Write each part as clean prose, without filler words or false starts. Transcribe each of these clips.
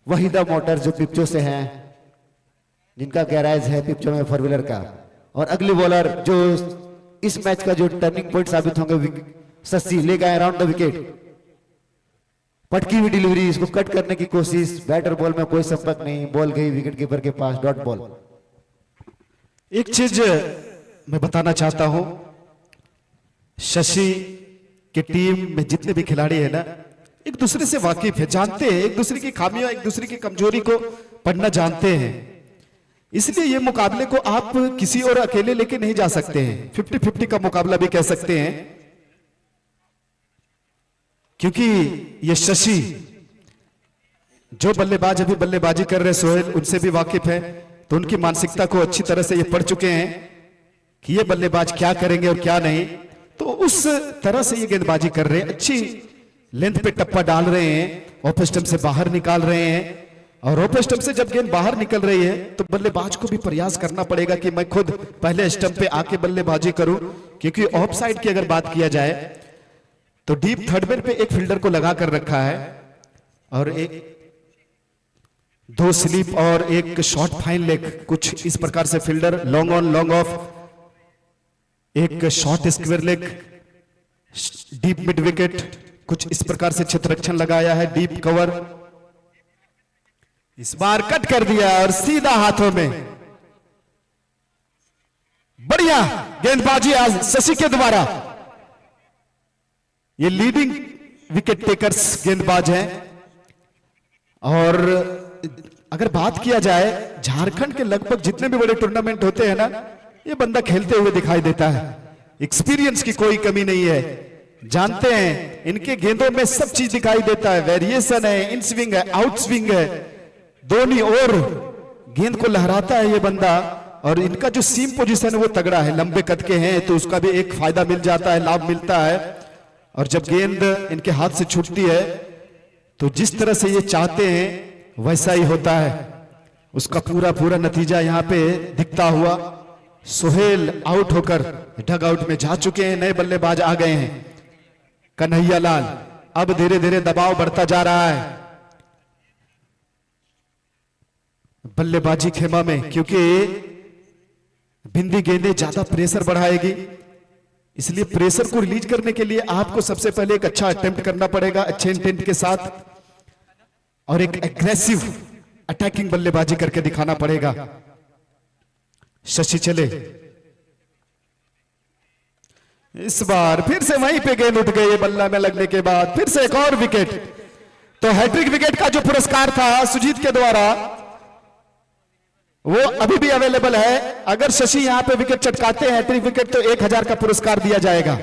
Waheeda motor जो पिपचो से हैं, जिनका गैराज है पिपचो में फोर व्हीलर का। और अगली बॉलर जो इस मैच का जो टर्निंग पॉइंट साबित होंगे, शशि ले गए अराउंड द विकेट। पटकी हुई डिलीवरी, इसको कट करने की कोशिश, बैटर बॉल में कोई संपर्क नहीं, बॉल गई विकेट कीपर के पास, डॉट बॉल। एक चीज मैं बताना चाहता हूं, शशि की टीम में जितने भी खिलाड़ी है ना, एक दूसरे से वाकिफ है, जानते हैं एक दूसरे की खामियां, एक दूसरे की कमजोरी को पढ़ना जानते हैं। इसलिए ये मुकाबले को आप किसी और अकेले लेके नहीं जा सकते हैं, 50-50 का मुकाबला भी कह सकते हैं, क्योंकि ये शशि जो बल्लेबाज अभी बल्लेबाजी कर रहे सोहेल उनसे भी वाकिफ है, तो उनकी मानसिकता को अच्छी तरह से ये पढ़ चुके हैं कि ये बल्लेबाज क्या करेंगे और क्या नहीं, तो उस तरह से ये गेंदबाजी कर रहे हैं। अच्छी लेंथ पे टप्पा डाल रहे हैं, ऑफ स्टंप से बाहर निकाल रहे हैं, और ऑफ स्टंप से जब गेंद बाहर निकल रही है तो बल्लेबाज को भी प्रयास करना पड़ेगा कि मैं खुद पहले स्टंप पे आके बल्लेबाजी करूं, क्योंकि ऑफ साइड की अगर बात किया जाए तो डीप थर्ड मैन पे एक फील्डर को लगा कर रखा है, और एक दो स्लीप और एक शॉर्ट फाइन लेग, कुछ इस प्रकार से fielder, long on long off, एक short square leg, deep mid wicket, कुछ इस प्रकार से क्षेत्ररक्षण लगाया है, डीप कवर। इस बार कट कर दिया और सीधा हाथों में। बढ़िया गेंदबाजी आज शशि के द्वारा। ये लीडिंग विकेट टेकर्स गेंदबाज हैं, और अगर बात किया जाए झारखंड के लगभग जितने भी बड़े टूर्नामेंट होते हैं ना, ये बंदा खेलते हुए दिखाई देता है, एक्सपीरियंस की कोई कमी नहीं है, जानते हैं इनके गेंदों में सब चीज दिखाई देता है, वेरिएशन है, इन स्विंग है, आउट स्विंग है, दोनों ओर गेंद को लहराता है ये बंदा। और इनका जो सीम पोजीशन है वो तगड़ा है, लंबे कद के हैं तो उसका भी एक फायदा मिल जाता है, लाभ मिलता है। और जब गेंद इनके हाथ से छूटती है तो जिस तरह से ये चाहते हैं वैसा ही होता है, उसका पूरा पूरा नतीजा यहां पे दिखता हुआ। सोहेल आउट होकर डग आउट में जा चुके हैं, नए बल्लेबाज आ गए हैं, कन्हैया लाल। अब धीरे धीरे दबाव बढ़ता जा रहा है बल्लेबाजी खेमा में, क्योंकि बिंदी गेंदें ज्यादा प्रेशर बढ़ाएगी, इसलिए प्रेशर को रिलीज करने के लिए आपको सबसे पहले एक अच्छा अटेम्प्ट करना पड़ेगा, अच्छे इंटेंट के साथ, और एक एग्रेसिव अटैकिंग बल्लेबाजी करके दिखाना पड़ेगा। शशि चले, इस बार फिर से वहीं पे गेंद उठ गई बल्ला में लगने के बाद, फिर से एक और विकेट। तो हैट्रिक विकेट का जो पुरस्कार था सुजीत के द्वारा वो अभी भी अवेलेबल है। अगर शशि यहां पे विकेट चटकाते हैं हैट्रिक विकेट तो 1000 का पुरस्कार दिया जाएगा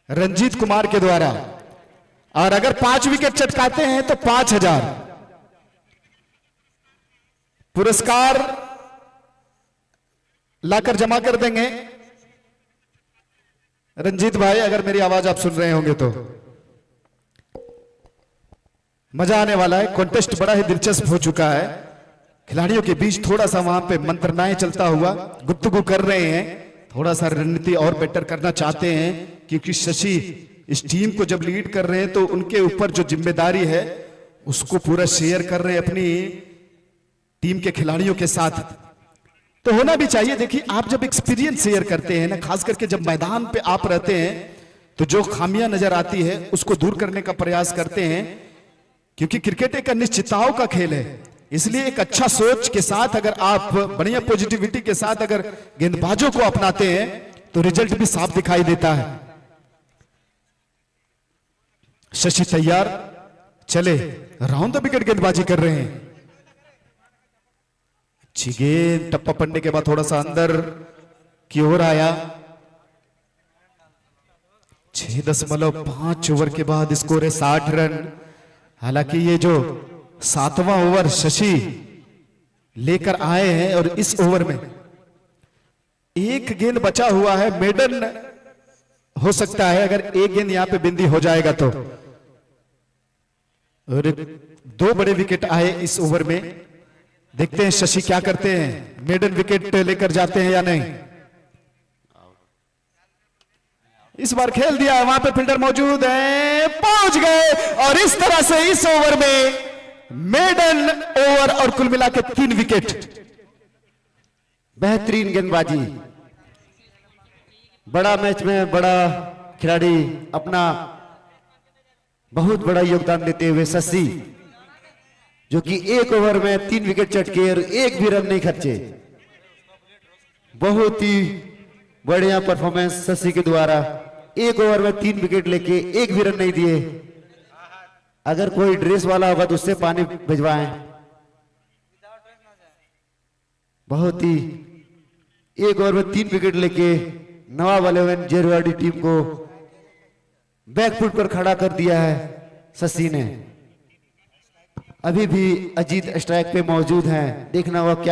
रंजीत कुमार के द्वारा, और अगर 5 विकेट चटकाते हैं तो 5000 पुरस्कार लाकर जमा कर देंगे। रंजीत भाई अगर मेरी आवाज आप सुन रहे होंगे तो मजा आने वाला है। कॉन्टेस्ट बड़ा ही दिलचस्प हो चुका है, खिलाड़ियों के बीच थोड़ा सा वहां पे मंत्रनाएं चलता हुआ गुफ्तगू कर रहे हैं, थोड़ा सा रणनीति और बेटर करना चाहते हैं, क्योंकि शशि इस टीम को जब लीड कर रहे हैं तो उनके ऊपर जो जिम्मेदारी है उसको पूरा शेयर कर रहे हैं अपनी टीम के खिलाड़ियों के साथ, तो होना भी चाहिए। देखिए आप जब एक्सपीरियंस शेयर करते हैं ना, खास करके जब मैदान पे आप रहते हैं तो जो खामियां नजर आती है उसको दूर करने का प्रयास करते हैं, क्योंकि क्रिकेट एक अनिश्चितताओं का खेल है। इसलिए एक अच्छा सोच के साथ अगर आप बढ़िया पॉजिटिविटी के साथ अगर गेंदबाजों को अपनाते हैं तो रिजल्ट भी साफ दिखाई देता है। शशि तैयार, चले, राउंड द विकेट गेंदबाजी कर रहे हैं। अच्छी गेंद, टप्पा पड़ने के बाद थोड़ा सा अंदर की ओर आया। 6.5 ओवर के बाद स्कोर है 60 रन। हालांकि ये जो 7वां ओवर शशि लेकर आए हैं और इस ओवर में एक गेंद बचा हुआ है, मेडन हो सकता है अगर एक गेंद यहां पे बिंदी हो जाएगा तो। और 2 बड़े विकेट आए इस ओवर में, देखते हैं शशि क्या करते हैं, मेडन विकेट लेकर जाते हैं या नहीं। इस बार खेल दिया, वहां पे फील्डर मौजूद है, पहुंच गए और इस तरह से इस ओवर में मेडन ओवर और कुल मिला के 3 विकेट। बेहतरीन गेंदबाजी, बड़ा मैच में बड़ा खिलाड़ी अपना बहुत बड़ा योगदान देते हुए शशि, जो कि 1 ओवर में 3 विकेट चटके और 1 भी रन नहीं खर्चे। बहुत ही बढ़िया परफॉर्मेंस शशि के द्वारा, 1 ओवर में 3 विकेट लेके 1 भी रन नहीं दिए। अगर कोई ड्रेस वाला होगा तो उससे पानी भिजवाएं। बहुत ही 1 ओवर में 3 विकेट लेके नवाब 11 जेरवाड़ी टीम को बैकफुट पर खड़ा कर दिया है शशि ने। अभी भी अजीत स्ट्राइक पे मौजूद हैं, देखना होगा क्या